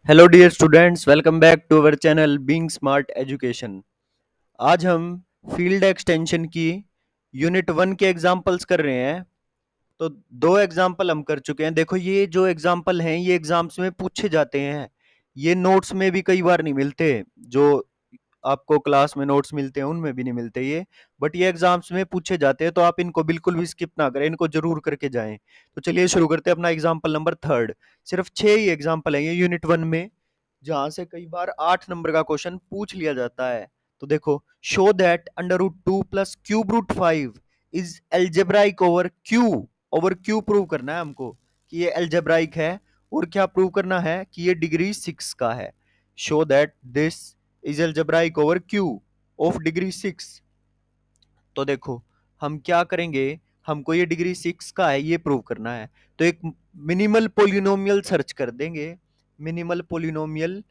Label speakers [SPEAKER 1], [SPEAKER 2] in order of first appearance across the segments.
[SPEAKER 1] Hello dear students, welcome back to our channel being smart education. आज हम field extension की unit 1 के examples कर रहे हैं। तो दो एग्जांपल हम कर चुके हैं। देखो, ये जो एग्जांपल हैं ये एग्जाम्स में पूछे जाते हैं। ये नोट्स में भी कई बार नहीं मिलते। जो आपको क्लास में नोट्स मिलते हैं उनमें भी नहीं मिलते ये। बट ये एग्जाम्स में पूछे जाते हैं, तो आप इनको बिल्कुल भी स्किप ना करें, इनको जरूर करके जाएं। तो चलिए शुरू करते हैं अपना एग्जाम्पल नंबर थर्ड। सिर्फ 6 ही एग्जाम्पल है ये यूनिट 1 में, जहां से कई बार 8 नंबर का क्वेश्चन पूछ लिया जाता है। तो देखो, show that under root 2 plus cube root 5 is algebraic over Q prove करना है हमको कि ये एल्जेब्राइक है। और क्या प्रूव करना है कि ये डिग्री 6 का है। Show that this is algebraic over Q of degree 6। तो देखो, हम क्या करेंगे, हमको ये डिग्री 6 का है ये प्रूव करना है। तो एक मिनिमल पोलिनोमियल सर्च कर देंगे। मिनिमल पोलिनोमियल,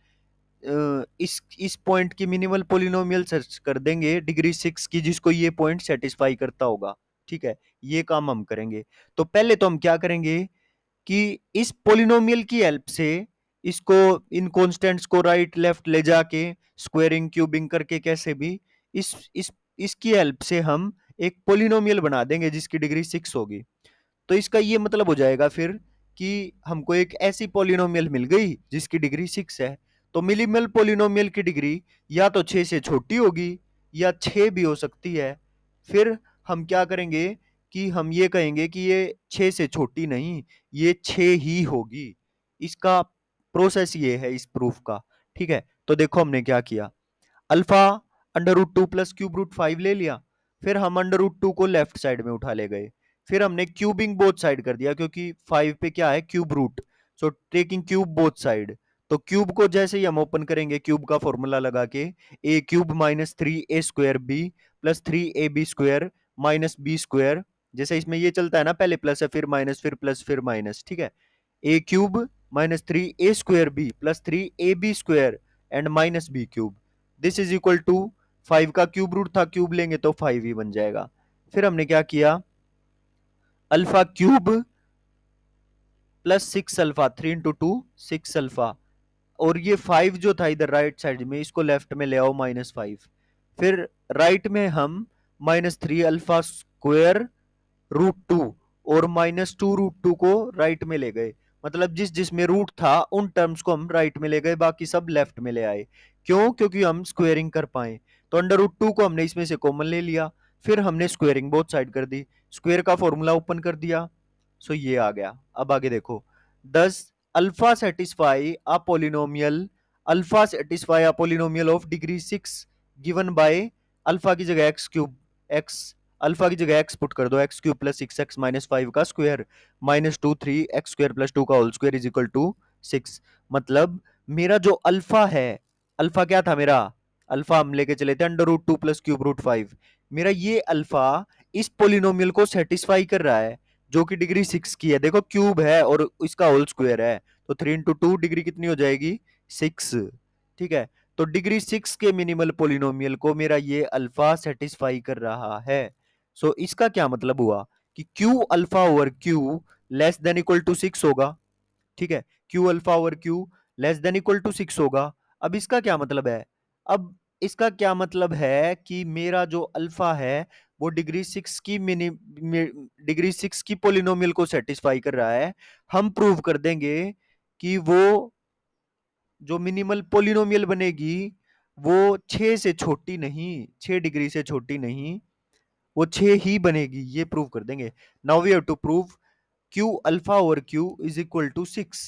[SPEAKER 1] इस पॉइंट की मिनिमल पोलिनोमियल सर्च कर देंगे डिग्री 6 की, जिसको ये पॉइंट सेटिस्फाई करता होगा। ठीक है, ये काम हम करेंगे। तो पहले तो हम क्या करेंगे कि इस पोलिनोमियल की हेल्प से इसको, इन कॉन्स्टेंट्स को राइट लेफ्ट ले जाके स्क्वायरिंग क्यूबिंग करके कैसे भी इस इसकी हेल्प से हम एक पोलिनोमियल बना देंगे जिसकी डिग्री 6 होगी। तो इसका ये मतलब हो जाएगा फिर कि हमको एक ऐसी पोलिनोमियल मिल गई जिसकी डिग्री 6 है। तो मिनिमल पोलिनोमियल की डिग्री या तो 6 से छोटी होगी या 6 भी हो सकती है। फिर हम क्या करेंगे कि हम ये कहेंगे कि ये 6 से छोटी नहीं, ये 6 ही होगी। इसका प्रोसेस ये है इस प्रूफ का। ठीक है, तो देखो हमने क्या किया। Alpha under root 2 plus cube root 5 ले लिया। फिर हम अंडर रूट 2 को लेफ्ट साइड में उठा ले गए। फिर हमने क्यूबिंग बोथ साइड कर दिया, क्योंकि 5 पे क्या है, cube root. So taking cube both side. तो क्यूब को जैसे ही हम ओपन करेंगे क्यूब का फॉर्मूला लगा के, a cube minus 3 a square b plus 3 ab square minus b square. जैसे इसमें ये चलता है ना, पहले प्लस है फिर माइनस फिर प्लस फिर माइनस। ठीक है, a cube minus 3 a square b plus 3 ab square and minus b cube. This is equal to 5 का क्यूब रूट था, क्यूब लेंगे तो 5 ही बन जाएगा। फिर हमने क्या किया, alpha cube plus 6 alpha, 3 into 2 6 alpha. और ये 5 जो था इधर राइट साइड में, इसको लेफ्ट में ले आओ -5। फिर राइट में हम -3 अल्फा स्क्वायर रूट 2 और -2 रूट 2 को राइट में ले गए। मतलब जिस जिसमें रूट था उन टर्म्स को हम राइट में ले गए, बाकी सब लेफ्ट में ले आए। क्यों? क्योंकि हम स्क्वेयरिंग कर पाए। तो अंडर रूट 2 को हमने इसमें से कॉमन ले लिया। फिर हमने स्क्वेयरिंग बोथ साइड कर दी, स्क्वेयर का फॉर्मूला ओपन कर दिया। सो ये आ गया। अब आगे देखो, 10 alpha satisfy a polynomial, alpha satisfy a polynomial of degree 6 given by, alpha की जगह एक्स क्यूब, एक्स अल्फा की जगह एक्स पुट कर दो, x cube plus 6x minus 5 का square minus 2 3 x square plus 2 का whole square is equal to 6। मतलब मेरा जो अल्फा है, अल्फा क्या था मेरा, अल्फा हम लेके चले थे under root 2 plus cube root 5। मेरा ये अल्फा इस पोलिनोमियल को सेटिस्फाई कर रहा है जो कि डिग्री 6 की है। देखो क्यूब है और इसका होल स्क्वायर है, तो 3 इंटू 2 डिग्री कितनी हो जाएगी, 6। ठीक है, तो डिग्री 6 के मिनिमल पोलिनोमियल को मेरा ये अल्फा सेटिस्फाई कर रहा है। सो इसका क्या मतलब हुआ कि Q alpha over Q less than equal to 6 होगा। ठीक है, Q alpha over Q less than equal to 6 होगा। अब इसका क्या मतलब है, अब इसका क्या मतलब है कि मेरा जो अल्फा है वो डिग्री 6 की डिग्री 6 की पोलिनोमियल को सेटिस्फाई कर रहा है। हम प्रूव कर देंगे कि वो जो मिनिमल पोलिनोमियल बनेगी वो 6 से छोटी नहीं, 6 डिग्री से छोटी नहीं, वो 6 ही बनेगी, ये प्रूव कर देंगे। Now we have to prove q alpha over q is equal to 6,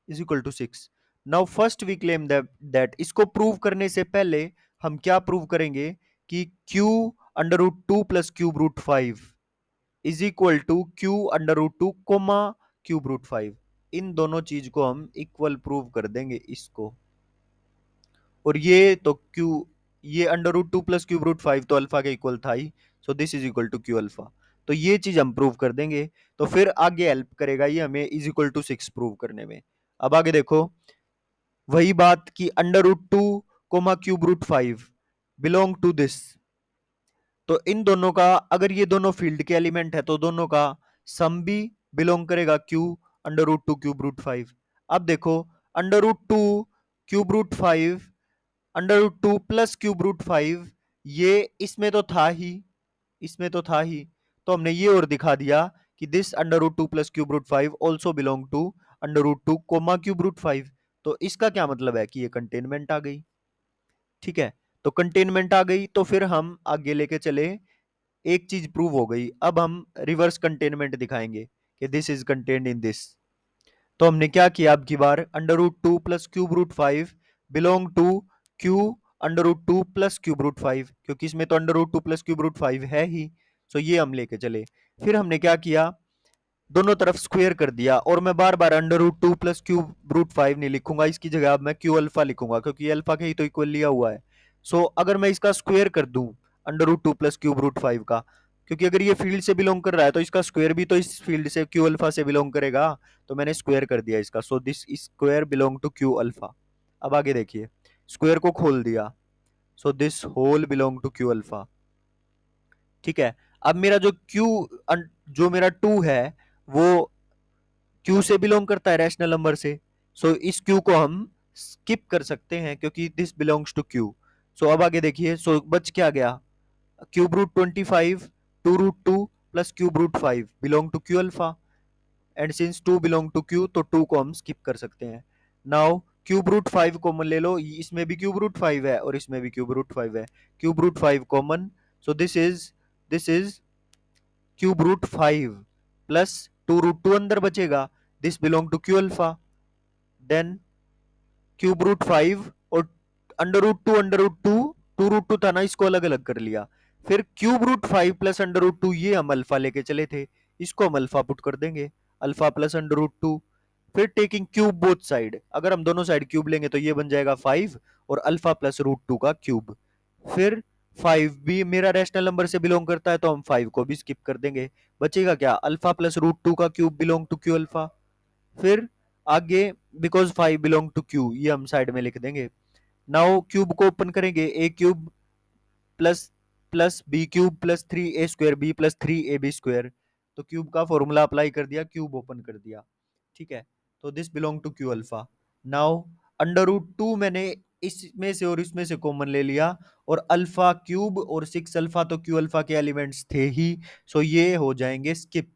[SPEAKER 1] is equal to 6। Now first we claim that इसको प्रूव करने से पहले हम क्या प्रूव करेंगे कि q under root 2 plus cube root 5 is equal to q under root 2 comma cube root 5। इन दोनों चीज को हम इक्वल प्रूव कर देंगे इसको। और ये तो क्यू, ये under root 2 plus cube root 5 तो अल्फा के इक्वल था ही। So this is equal to Q alpha. तो ये चीज हम प्रूव कर देंगे, तो फिर आगे हेल्प करेगा ये हमें इज इक्वल टू 6 प्रूव करने में। अब आगे देखो, वही बात कि under root 2 comma cube root 5 belong to this. तो इन दोनों का, अगर ये दोनों फील्ड के एलिमेंट है तो दोनों का सम भी बिलोंग करेगा Q under root 2 cube root 5। अब देखो, under root 2 cube root 5 under root 2 plus cube root 5, ये इसमें तो था ही, इसमें तो था ही, तो हमने ये और दिखा दिया कि this under root 2 plus cube root 5 also belong to under root 2 comma cube root 5। तो इसका क्या मतलब है कि ये कंटेनमेंट आ गई। ठीक है, तो कंटेनमेंट आ गई तो फिर हम आगे लेके चले, एक चीज प्रूव हो गई, अब हम रिवर्स कंटेनमेंट दिखाएंगे कि this is contained in this. तो हमने क्या किया, अब की बार under root 2 plus cube root 5 belong to Q under root 2 plus cube root 5, क्योंकि इसमें तो under root 2 plus cube root 5 है ही। सो ये हम लेके चले। फिर हमने क्या किया, दोनों तरफ स्क्वायर कर दिया, और मैं बार बार under root 2 plus cube root 5 नहीं लिखूंगा, इसकी जगह अब मैं क्यू अल्फा लिखूंगा, क्योंकि ये अल्फा के ही तो इक्वल लिया हुआ है। सो अगर मैं इसका स्क्वायर कर दूं under root 2 plus cube root 5 का, क्योंकि अगर ये फील्ड से बिलोंग कर रहा है तो इसका स्क्वायर भी तो इस फील्ड से क्यू अल्फा से बिलोंग करेगा, तो मैंने स्क्वायर कर दिया इसका। So this square belong to Q alpha. अब आगे देखिए, स्क्वायर को खोल दिया, so this whole belong to Q alpha. ठीक है, अब मेरा जो क्यू, जो मेरा 2 है वो क्यू से बिलोंग करता है रैशनल नंबर से। सो इस क्यू को हम स्किप कर सकते हैं क्योंकि this belongs to Q. So अब आगे देखिए, सो बच क्या गया, cube root 25 two root 2 plus cube root 5 belong to Q alpha, and since 2 belong to Q तो 2 को हम स्किप कर सकते हैं। नाउ क्यूब रूट 5 कॉमन ले लो, इसमें भी क्यूब रूट 5 है और इसमें भी क्यूब रूट 5 है, cube root 5 common, so this is cube root 5 plus 2 root 2 अंदर बचेगा, this belong to Q alpha. Then cube root 5 और under root two root two था ना, इसको अलग अलग कर लिया। फिर cube root 5 plus under root 2, ये हम अल्फा लेके चले थे, इसको हम अल्फा पुट कर देंगे, अल्फा प्लस अंडर रूट 2। फिर टेकिंग क्यूब बोथ साइड, अगर हम दोनों साइड क्यूब लेंगे तो ये बन जाएगा 5 और अल्फा प्लस रूट 2 का क्यूब। फिर 5 भी मेरा रैशनल नंबर से बिलोंग करता है तो हम 5 को भी स्किप कर देंगे, बचेगा क्या, अल्फा प्लस रूट 2 का cube belong to Q alpha. फिर आगे बिकॉज 5 बिलोंग टू क्यू, ये हम साइड में लिख देंगे। नाउ क्यूब को ओपन करेंगे, a cube plus plus b cube plus 3 a² b plus 3 ab², तो क्यूब का फॉर्मूला अप्लाई कर दिया, क्यूब ओपन कर दिया। ठीक है, तो this belong to Q alpha. Now under root 2 मैंने इसमें से और इसमें से कॉमन ले लिया, और अल्फा क्यूब और 6 अल्फा तो क्यू अल्फा के एलिमेंट्स थे ही, सो ये हो जाएंगे स्किप।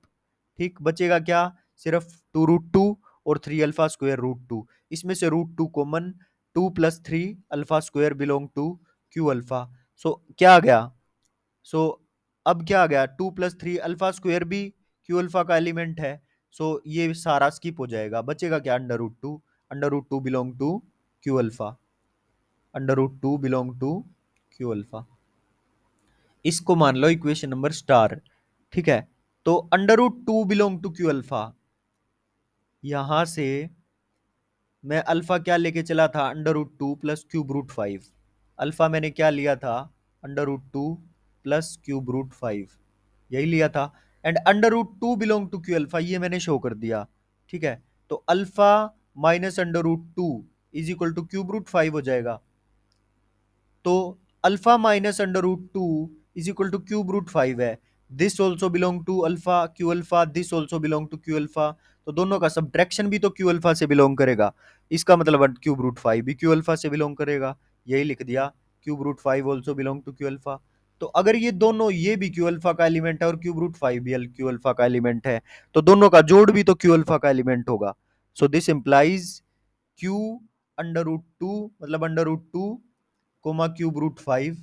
[SPEAKER 1] ठीक, बचेगा क्या, सिर्फ 2 रूट 2 और 3 अल्फा स्क्वायर रूट 2, इसमें से root 2 common, 2 plus 3 alpha square belong to Q alpha. So क्या आ गया, सो अब क्या आ गया, 2 प्लस 3 अल्फा स्क्वायर भी क्यू अल्फा का एलिमेंट है। सो ये सारा स्किप हो जाएगा, बचेगा क्या, under root two belong to Q alpha, under root 2 belong to Q alpha. इसको मान लो इक्वेशन नंबर स्टार। ठीक है, तो under root 2 belong to Q alpha, यहां से मैं अल्फा क्या लेके चला था, under root 2 plus cube root 5। Alpha मैंने क्या लिया था, under root 2 plus cube root 5, यही लिया था। And under root 2 belong to Q alpha, ये मैंने शो कर दिया। ठीक है, तो alpha minus under root 2 is equal to cube root 5 हो जाएगा। तो alpha minus under root 2 is equal to cube root 5 है, this also belong to alpha Q alpha, this also belong to Q alpha, तो दोनों का subtraction भी तो Q alpha से बिलोंग करेगा, इसका मतलब क्यूब रूट 5 भी क्यू अल्फा से बिलोंग करेगा, यही लिख दिया, cube root 5 also belong to Q alpha. तो अगर ये दोनों, ये भी क्यू अल्फा का एलिमेंट है और क्यूब रूट 5 भी क्यू अल्फा का एलिमेंट है, तो दोनों का जोड़ भी तो क्यू अल्फा का एलिमेंट होगा। So this implies Q under root 2, मतलब under root 2 comma cube root 5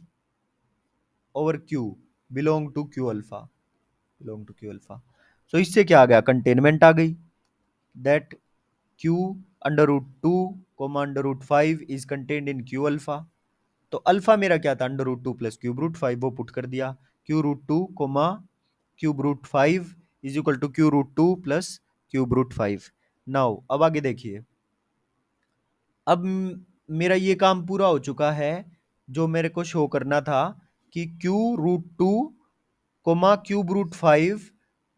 [SPEAKER 1] over Q belong to Q alpha, belong to Q alpha. So इससे क्या आ गया, कंटेनमेंट आ गई, that Q under root 2 comma under root 5 is contained in Q alpha. तो alpha मेरा क्या था, under root 2 plus cube root 5, वो पुट कर दिया, Q root 2 comma cube root 5 is equal to Q root 2 plus cube root 5। Now अब आगे देखिए, अब मेरा ये काम पूरा हो चुका है, जो मेरे को शो करना था कि Q root 2 comma cube root 5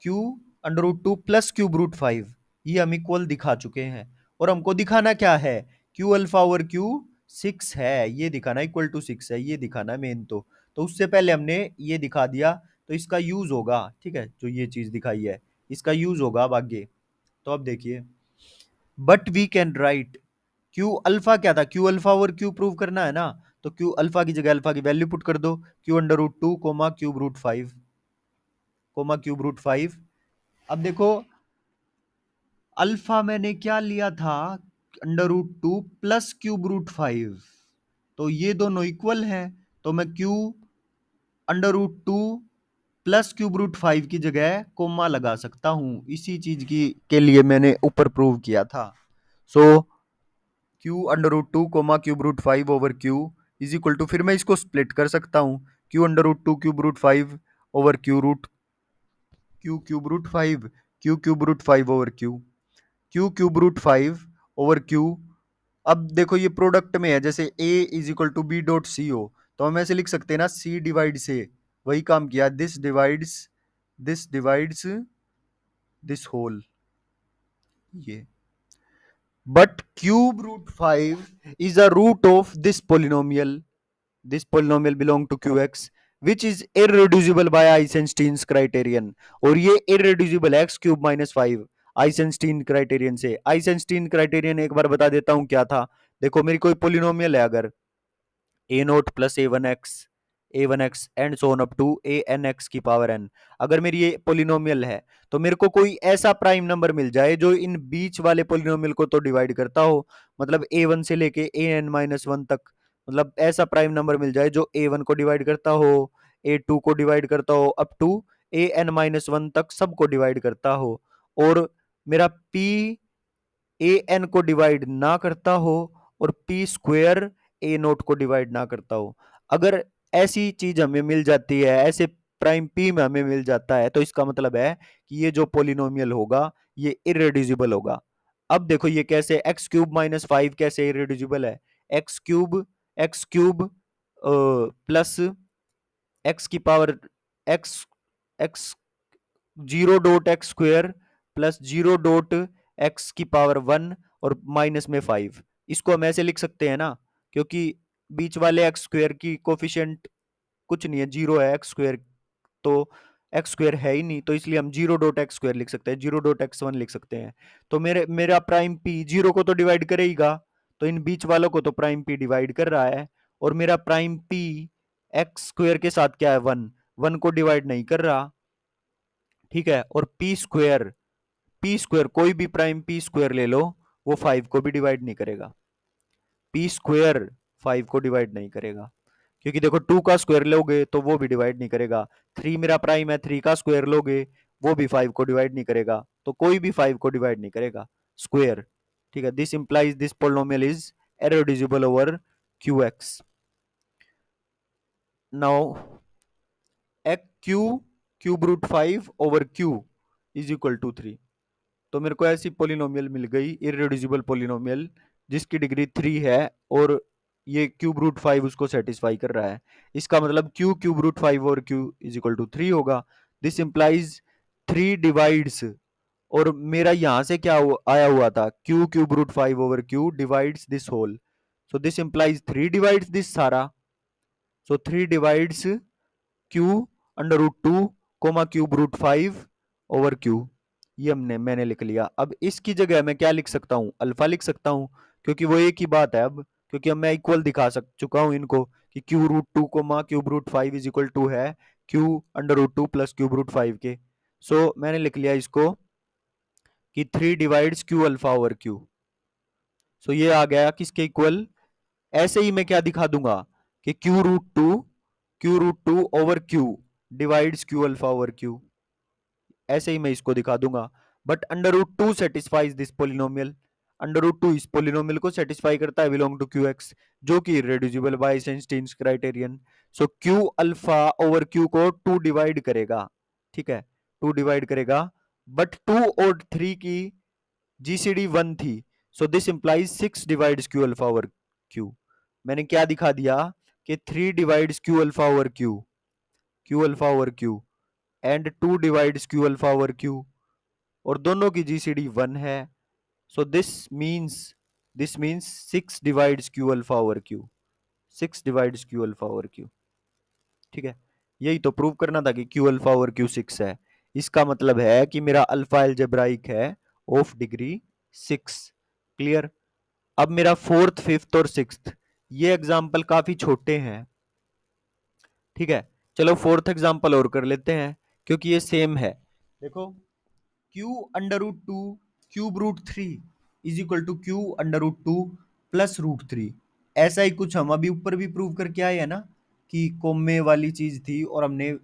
[SPEAKER 1] Q under root 2 plus cube root 5, ये हम इक्वल दिखा चुके हैं। और हमको दिखाना क्या है, क्यू अल्फा ओवर क्यू 6 है, ये दिखाना इक्वल टू 6 है, ये दिखाना मेन। तो उससे पहले हमने ये दिखा दिया, तो इसका यूज होगा। ठीक है, जो ये चीज दिखाई है इसका यूज होगा अब आगे। तो अब देखिए, but we can write Q alpha क्या था, Q alpha over Q prove करना है ना, तो क्यू अल्फा की जगह अल्फा की वैल्यू पुट कर दो, Q under root two comma cube root five, comma cube root five. अब देखो अल्फा मैंने क्या लिया था, under root two plus cube root five, तो ये दोनों इक्वल हैं, तो मैं Q under root two plus cube root five की जगह कोमा लगा सकता हूं, इसी चीज की के लिए मैंने ऊपर प्रूव किया था। So Q under root two comma cube root five over Q is equal to, फिर मैं इसको स्प्लिट कर सकता हूँ, Q under root two cube root five over Q cube root five, Q cube root five over Q cube root five over Q. अब देखो ये product में है, जैसे a is equal to b dot c हो, तो हम ऐसे लिख सकते हैं ना, c डिवाइड से, वही काम किया, दिस डिवाइड्स दिस होल, ये, but cube root five is a root of this polynomial belong to qx which is irreducible by Eisenstein's criterion, और ये irreducible है x cube minus five Eisenstein criterion से। Eisenstein criterion एक बार बता देता हूं क्या था। देखो मेरी कोई पोलिनोमियल है, अगर a naught plus a one x and so on up to A n x की पावर एन, अगर मेरी ये पोलिनोमियल है, तो मेरे को कोई ऐसा प्राइम नंबर मिल जाए जो इन बीच वाले पोलिनोमियल को तो डिवाइड करता हो, मतलब ए वन से लेके ए एन माइनस वन तक, मतलब ऐसा प्राइम नंबर मिल जाए जो ए वन को डिवाइड करता हो, ए टू को डिवाइड करता हो, up to A N minus one तक सबको डिवाइड करता हो, और मेरा पी ए एन को डिवाइड ना करता हो, और पी स्क्वेयर ए नोट को डिवाइड ना करता हो। अगर ऐसी चीज हमें मिल जाती है, ऐसे प्राइम पी में हमें मिल जाता है, तो इसका मतलब है कि ये जो पोलिनोमियल होगा ये इरेड्यूसिबल होगा। अब देखो ये कैसे, एक्स क्यूब माइनस फाइव कैसे इरेड्यूसिबल है, एक्स क्यूब प्लस एक्स की power x x zero dot x square plus zero dot x की पावर वन और माइनस में फाइव, इसको हम ऐसे लिख सकते हैं ना, क्योंकि बीच वाले एक्स स्क्वेयर की कोफिशिएंट कुछ नहीं है, जीरो है, एक्स स्क्वेयर तो एक्स स्क्वेयर है ही नहीं, तो इसलिए हम जीरो डॉट एक्स स्क्वेयर लिख सकते हैं, जीरो डॉट एक्स वन लिख सकते हैं। तो मेरा प्राइम पी जीरो को तो डिवाइड करेगा, तो इन बीच वालों को तो प्राइम पी डिवाइड कर रहा है, और मेरा प्राइम पी एक्स स्क्वेयर के साथ क्या है, वन, वन को डिवाइड नहीं कर रहा, ठीक है, और पी स्क्वेयर कोई भी प्राइम पी स्क्वेयर ले लो, वो फाइव को भी डिवाइड नहीं करेगा, पी स्क्वेयर फाइव को डिवाइड नहीं करेगा, क्योंकि देखो टू का स्क्वायर लोगे तो वो भी डिवाइड नहीं करेगा, थ्री मेरा प्राइम है, थ्री का स्क्वायर लोगे वो भी फाइव को डिवाइड नहीं करेगा, तो कोई भी फाइव को डिवाइड नहीं करेगा स्क्वायर, ठीक है। This implies this polynomial is irreducible over Q X. Now X Q cube root five over Q is equal to three, तो मेरे को ऐसी पोलिनोमियल मिल गई, इरेड्यूसिबल पोलिनोमियल जिसकी डिग्री थ्री है, और ये क्यूब रूट फाइव उसको सेटिस्फाई कर रहा है, इसका मतलब क्यू क्यूब रूट फाइव और Q is equal to three होगा। दिस इंप्लाइज थ्री डिवाइड्स, और मेरा यहां से क्या आया हुआ था, Q cube root five over Q divides this whole, so this implies three divides this सारा, so three divides Q under root two comma cube root five over Q, ये मैंने लिख लिया। अब इसकी जगह मैं क्या लिख सकता हूँ, अल्फा लिख सकता हूँ, क्योंकि वो एक ही बात है, अब क्योंकि अब मैं इक्वल दिखा चुका हूँ इनको, कि Q root two comma cube root five is equal to है Q under root two plus cube root five के। सो मैंने लिख लिया इसको कि three divides Q alpha over Q, so ये आ गया किसके इक्वल। ऐसे ही मैं क्या दिखा दूंगा कि Q root two over Q divides Q alpha over Q, ऐसे ही मैं इसको दिखा दूंगा। But under root two satisfies this polynomial, under root two इस पोलिनोमियल को सेटिस्फाई करता है, बिलोंग टू क्यू एक्स, जो कि irreducible by Einstein's criterion. So Q alpha over Q को टू डिवाइड करेगा, ठीक है, टू डिवाइड करेगा, बट टू और थ्री की जीसीडी वन थी, so this implies six divides Q alpha over Q. मैंने क्या दिखा दिया कि three divides Q alpha over Q alpha over Q and to divides Q alpha over Q, और दोनों की जीसीडी वन है, so this means six divides Q alpha over Q, six divides Q alpha over Q, ठीक है। यही तो prove करना था कि Q alpha over Q six है, इसका मतलब है कि मेरा अल्फा एल्जेब्राइक है ऑफ डिग्री सिक्स। क्लियर। अब मेरा फोर्थ, फिफ्थ और सिक्स्थ, ये एग्जाम्पल काफी छोटे हैं। ठीक है, चलो फोर्थ एग्जाम्पल और कर लेते हैं, क्योंकि ये सेम है। देखो, Q under root two cube root three is equal to Q under root two plus root three. ऐसा ही कुछ हम अभी ऊपर भी प्रूव करके आए हैं ना, कि कोमे वाली चीज थी और हमने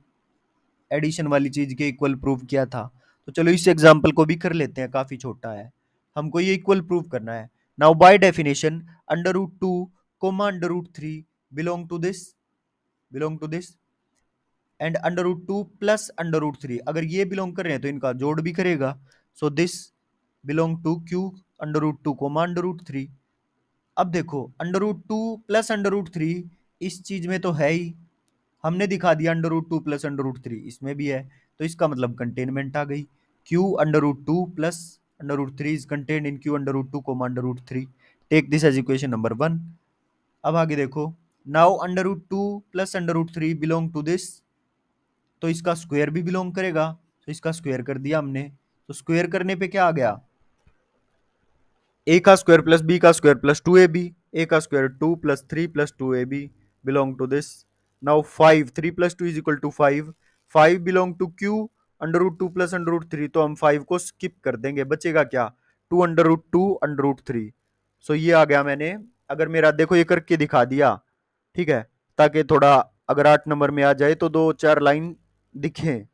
[SPEAKER 1] एडिशन वाली चीज के इक्वल प्रूव किया था। तो चलो इस एग्जांपल को भी कर लेते हैं, काफी छोटा है, हमको ये इक्वल प्रूव करना है। Now by definition under root two comma under root three belong to this and under root two plus under root three, अगर ये बिलोंग कर रहे हैं तो इनका जोड़ भी करेगा। So this belong to Q under root two comma under root three. अब देखो, under root two plus under root three इस चीज में तो है ही, हमने दिखा दिया under root two plus under root three इसमें भी है, तो इसका मतलब कंटेनमेंट आ गई। Q under root two plus under root three is contained in Q under root two comma under root three. Take this as equation number one. अब आगे देखो, now under root two plus under root three belong to this, तो इसका square भी belong करेगा, तो इसका square कर दिया हमने। तो स्क्वायर करने पे क्या आ गया, ए का स्क्वायर प्लस बी का square plus two A B, A का square two plus three plus two A B belong to this. Now five, three plus two is equal to five, five belong to Q under root two plus under root three, तो हम five को skip कर देंगे, बचेगा क्या, two under root two under root three. So ये आ गया मैंने, अगर मेरा देखो ये करके दिखा दिया, ठीक है, ताकि थोड़ा अगर 8 नंबर में आ जाए तो दो चार लाइन दिखें।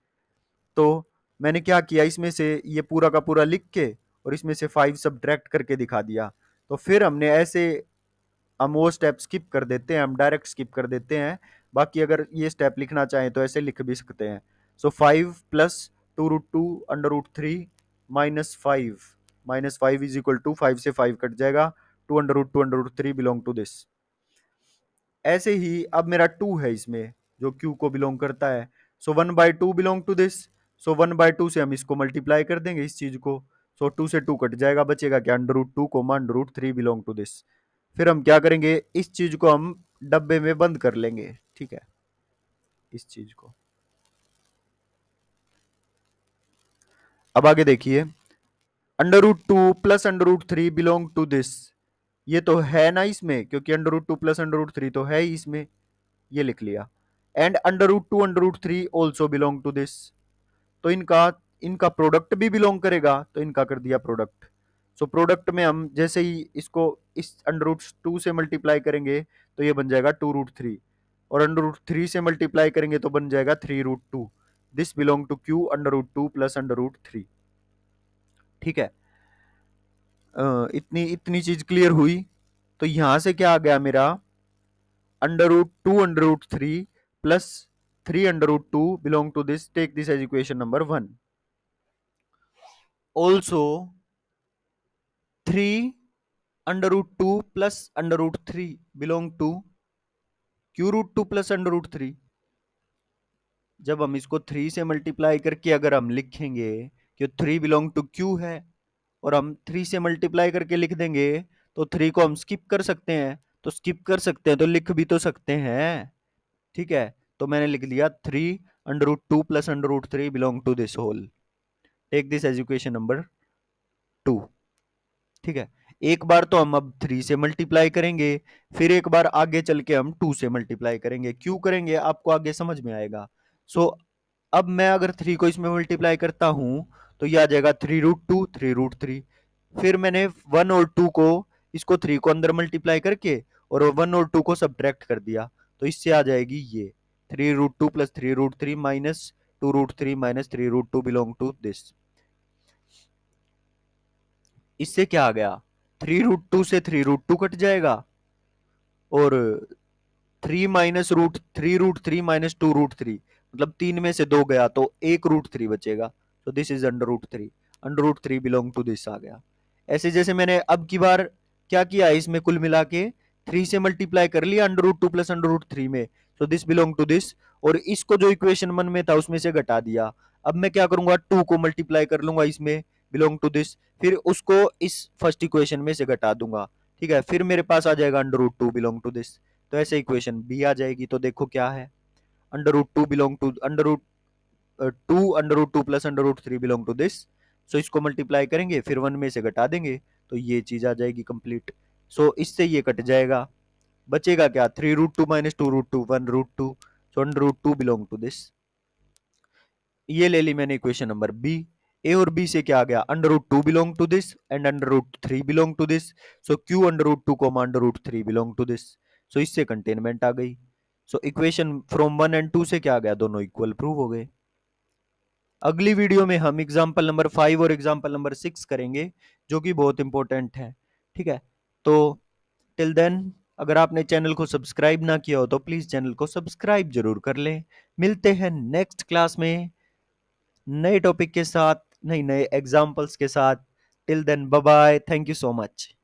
[SPEAKER 1] तो मैंने क्या किया, इसमें से ये पूरा का पूरा लिख के और इसमें से 5 सब्ट्रैक्ट करके दिखा दिया। तो फिर हमने ऐसे, हम वो स्टेप स्किप कर देते हैं, हम डायरेक्ट स्किप कर देते हैं। बाकी अगर ये स्टेप लिखना चाहें तो ऐसे लिख भी सकते हैं। सो 5 plus two root two under root three minus five is equal to, 5 से 5 कट जाएगा, two under root three belong to this. ऐसे ही अब मेरा टू है इसमें, जो क्यू को बिलोंग करता है। So one by two belong to this, so one by two से हम इसको मल्टीप्लाई कर देंगे इस चीज को। सो टू से टू कट जाएगा, बचेगा क्या, under root two comma under root three belong to this. फिर हम क्या करेंगे, इस चीज को हम डब्बे में बंद कर लेंगे, ठीक है, इस चीज को। अब आगे देखिए, under root two plus under root three belong to this, ये तो है ना इसमें, क्योंकि under root two plus under root three तो है ही इसमें, ये लिख लिया। And under root two under root three also belong to this, तो इनका इनका प्रोडक्ट भी बिलोंग करेगा, तो इनका कर दिया प्रोडक्ट। सो प्रोडक्ट में हम जैसे ही इसको इस अंडर रूट टू से मल्टीप्लाई करेंगे तो ये बन जाएगा टू रूट थ्री, और अंडर रूट थ्री से मल्टीप्लाई करेंगे तो बन जाएगा three root two. This belong to Q under root two plus under root three. ठीक है, इतनी इतनी चीज क्लियर हुई। तो यहां से क्या आ गया मेरा, under root two under root three plus three under root two belong to this, take this as equation number one. Also three under root two plus under root three belong to Q root two plus under root three. जब हम इसको three से multiply करके अगर हम लिखेंगे कि three belong to Q है, और हम थ्री से मल्टीप्लाई करके लिख देंगे, तो थ्री को हम स्किप कर सकते हैं, तो स्किप कर सकते हैं तो लिख भी तो सकते हैं। ठीक है, तो मैंने लिख दिया three under root two plus under root three belong to this whole. Take this as equation number two. ठीक है, एक बार तो हम अब थ्री से मल्टीप्लाई करेंगे, फिर एक बार आगे चल के हम टू से मल्टीप्लाई करेंगे, क्यों करेंगे आपको आगे समझ में आएगा। सो अब मैं अगर थ्री को इसमें मल्टीप्लाई करता हूं तो ये आ जाएगा थ्री रूट थ्री। फिर मैंने वन और टू को, इसको थ्री को अंदर मल्टीप्लाई करके और वन और टू को सब्ट्रैक्ट कर दिया, तो इससे आ जाएगी ये three root two plus three root three minus two root three minus three root two belong to this. इससे क्या आ गया, थ्री रूट टू से थ्री रूट टू कट जाएगा, और three root three minus two root three, मतलब तीन में से दो गया तो एक रूट थ्री बचेगा। तो this is under root three belong to this आ गया। ऐसे जैसे मैंने अब की बार क्या किया है, इसमें कुल मिला के थ्री से मल्टीप्लाई कर लिया under root two plus under root three में, तो दिस बिलोंग टू दिस, और इसको जो इक्वेशन वन में था उसमें से घटा दिया। अब मैं क्या करूंगा, टू को मल्टीप्लाई कर लूंगा इसमें, बिलोंग टू दिस, फिर उसको इस फर्स्ट इक्वेशन में से घटा दूंगा। ठीक है, फिर मेरे पास आ जाएगा under root two belong to this, तो ऐसे इक्वेशन बी आ जाएगी। तो देखो क्या है, under root two belong to under root two under root two plus under root three belong to this. So इसको मल्टीप्लाई करेंगे फिर वन में से घटा देंगे, तो ये चीज आ जाएगी कंप्लीट। सो इससे ये कट जाएगा, बचेगा क्या, 3√2 minus 2√2, 1√2, so √2 belong to this. ये ले ली मैंने इक्वेशन नंबर बी। ए और बी से क्या आ गया, √2 belong to this and √3 belong to this, so Q √2 को √3 बिलोंग टू दिस, सो इससे कंटेनमेंट आ गई। सो इक्वेशन फ्रॉम 1 और 2 से क्या आ गया, दोनों इक्वल प्रूव हो गए। अगली वीडियो में हम एग्जाम्पल नंबर 5 और एग्जाम्पल नंबर 6 करेंगे, जो कि बहुत इंपॉर्टेंट है। ठीक है, तो टिल देन अगर आपने चैनल को सब्सक्राइब ना किया हो तो प्लीज चैनल को सब्सक्राइब जरूर कर लें। मिलते हैं नेक्स्ट क्लास में नए टॉपिक के साथ, नए नए एग्जाम्पल्स के साथ। Till then bye bye, thank you so much.